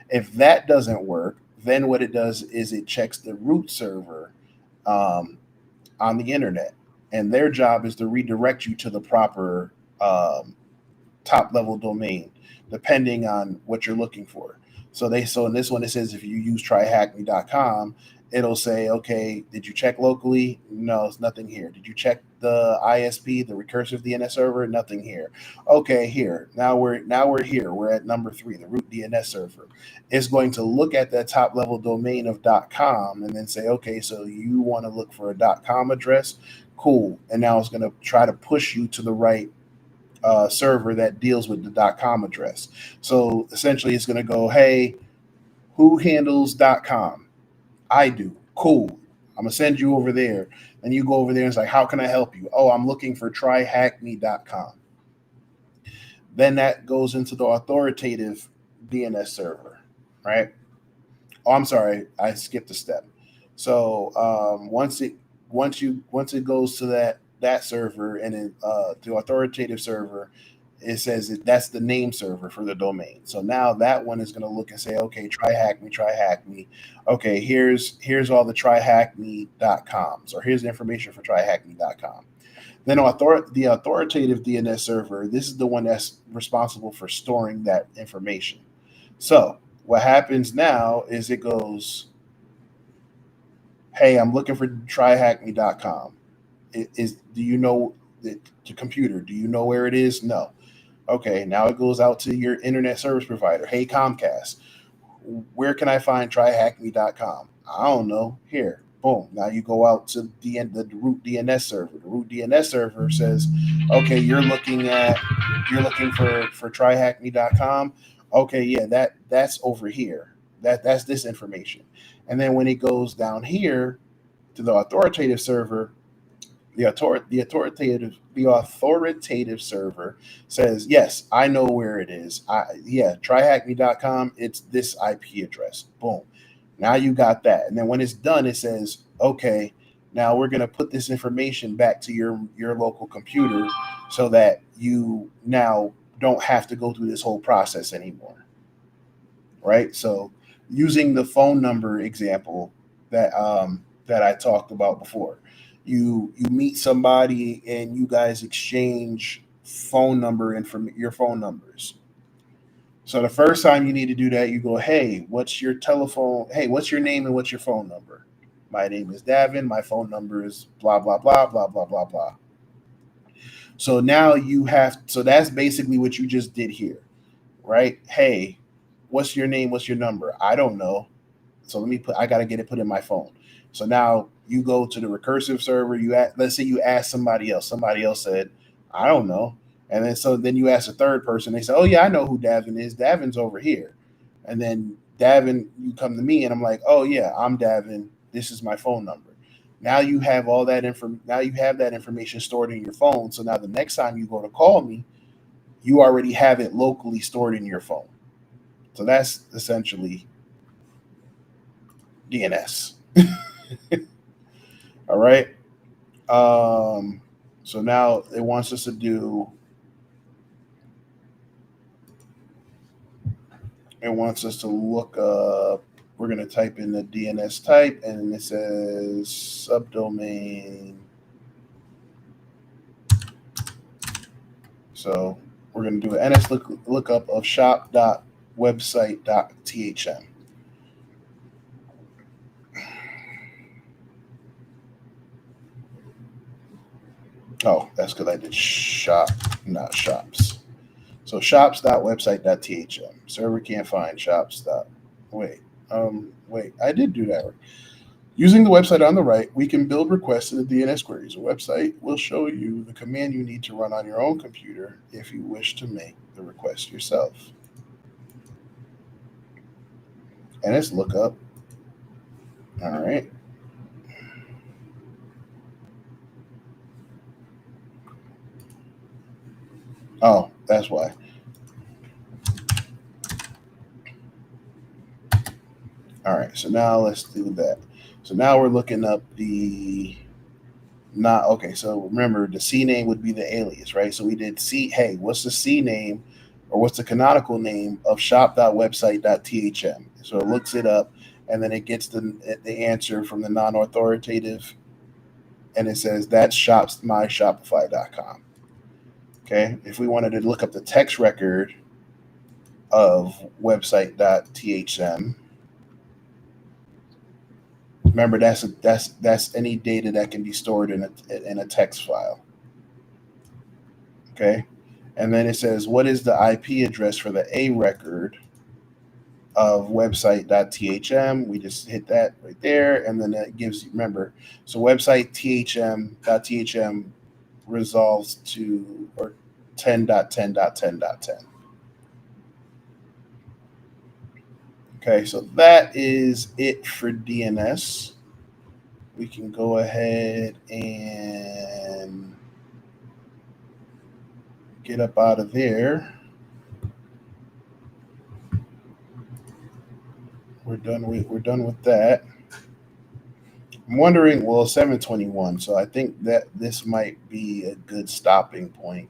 If that doesn't work, then what it does is it checks the root server um, on the internet. And their job is to redirect you to the proper top level domain, depending on what you're looking for. So in this one it says if you use tryhackme.com, it'll say, okay, did you check locally? No, it's nothing here. Did you check the ISP, the recursive DNS server? Nothing here. Okay, here. Now we're here. We're at number 3, the root DNS server. It's going to look at that top level domain of .com and then say, okay, so you want to look for a .com address? Cool. And now it's going to try to push you to the right server that deals with the .com address. So essentially, it's going to go, hey, who handles .com? I do. Cool. I'm gonna send you over there. And you go over there and it's like, how can I help you? Oh, I'm looking for tryhackme.com. Then that goes into the authoritative DNS server, right? Oh, I'm sorry, I skipped a step. So once it goes to that server and then the authoritative server, it says that's the name server for the domain. So now that one is going to look and say, okay, try hack me. Okay, here's all the tryhackme.coms, or here's the information for tryhackme.com. Then the authoritative DNS server, this is the one that's responsible for storing that information. So what happens now is it goes, hey, I'm looking for tryhackme.com. Do you know the computer? Do you know where it is? No. Okay, now it goes out to your internet service provider. Hey, Comcast, where can I find tryhackme.com? I don't know. Here, boom. Now you go out to the root DNS server. The root DNS server says, okay, you're looking for tryhackme.com. Okay, yeah, that's over here. That's this information. And then when it goes down here to the authoritative server, the authoritative server says, yes, I know where it is. Tryhackme.com, it's this IP address. Boom. Now you got that. And then when it's done, it says, okay, now we're going to put this information back to your local computer so that you now don't have to go through this whole process anymore. Right? So using the phone number example that I talked about before, you meet somebody and you guys exchange phone number and from your phone numbers. So the first time you need to do that, you go, hey, what's your telephone? Hey, what's your name and what's your phone number? My name is Davin. My phone number is blah blah blah blah blah blah blah. So now so that's basically what you just did here, right? Hey, what's your name? What's your number? I don't know. So I got to get it put in my phone. So now you go to the recursive server. Let's say you ask somebody else. Somebody else said, I don't know. And then you ask a third person. They say, oh yeah, I know who Davin is. Davin's over here. And then Davin, you come to me and I'm like, oh yeah, I'm Davin. This is my phone number. Now you have all that Now you have that information stored in your phone. So now the next time you go to call me, you already have it locally stored in your phone. So that's essentially DNS. All right. Um, So now it wants us to do, it wants us to look up, we're going to type in the DNS type, and it says subdomain. So we're going to do an NS lookup of shop.website.thm. Oh, that's because I did shop, not shops. So shops.website.thm. Server can't find shops. Wait, I did do that. Using the website on the right, we can build requests to the DNS queries. The website will show you the command you need to run on your own computer if you wish to make the request yourself. NS lookup. All right. Oh, that's why. All right, so now let's do that. So now we're looking up the not okay. So remember, the C name would be the alias, right? So we did C. Hey, what's the C name, or what's the canonical name of shop.website.thm? So it looks it up, and then it gets the answer from the non-authoritative, and it says that's myshopify.com. Okay, if we wanted to look up the text record of website.thm. Remember, that's any data that can be stored in a text file. Okay, and then it says what is the IP address for the A record of website.thm. We just hit that right there, and then it gives you, remember, so website thm.thm resolves to or 10.10.10.10. Okay, so that is it for DNS. We can go ahead and get up out of there. We're done with that. I'm wondering, well, 7:21, so I think that this might be a good stopping point,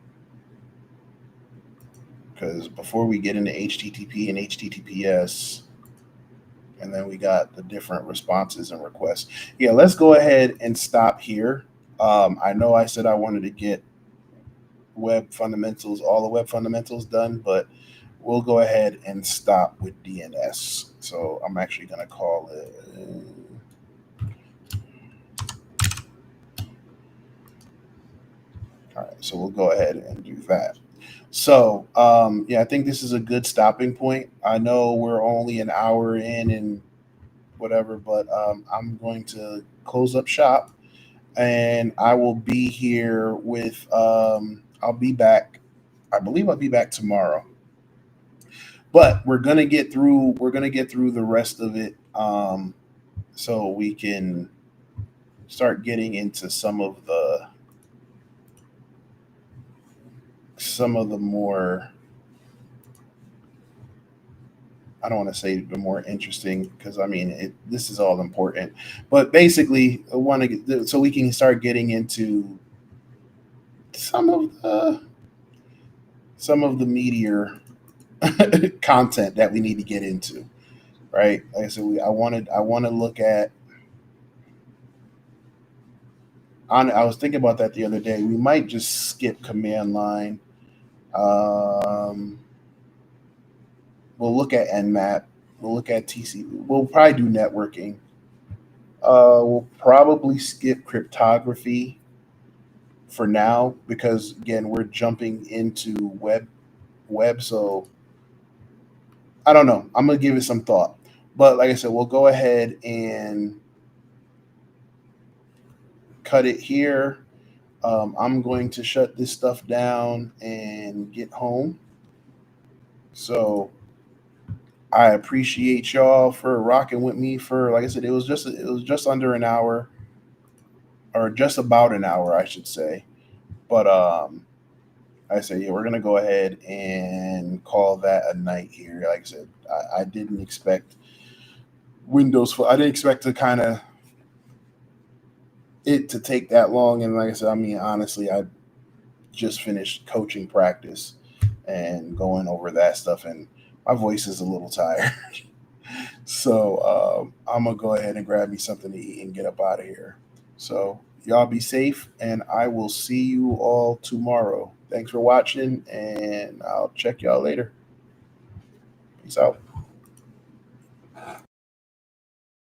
because before we get into HTTP and HTTPS, and then we got the different responses and requests. Yeah, let's go ahead and stop here. I know I said I wanted to get web fundamentals, all the web fundamentals done, but we'll go ahead and stop with DNS. So I'm actually going to call it. All right, so we'll go ahead and do that. So, yeah, I think this is a good stopping point. I know we're only an hour in and whatever, but I'm going to close up shop, and I will be here with. I'll be back. I believe I'll be back tomorrow, but we're gonna get through. We're gonna get through the rest of it, so we can start getting into some of the more, I don't want to say the more interesting, because I mean this is all important, but basically I want to get so we can start getting into some of the meatier content that we need to get into, right? Like I said, I want to look at. I was thinking about that the other day. We might just skip command line. Um, we'll look at Nmap. We'll look at TCP. We'll probably do networking. We'll probably skip cryptography for now, because again we're jumping into web. So I don't know. I'm gonna give it some thought. But like I said, we'll go ahead and cut it here. I'm going to shut this stuff down and get home. So I appreciate y'all for rocking with me for, like I said, it was just under an hour, or just about an hour, I should say. But I say, yeah, we're gonna go ahead and call that a night here. Like I said, I didn't expect Windows. I didn't expect to kind of it to take that long. And like I said, I mean, honestly, I just finished coaching practice and going over that stuff, and my voice is a little tired. So I'm gonna go ahead and grab me something to eat and get up out of here. So y'all be safe, and I will see you all tomorrow. Thanks for watching, and I'll check y'all later. Peace out.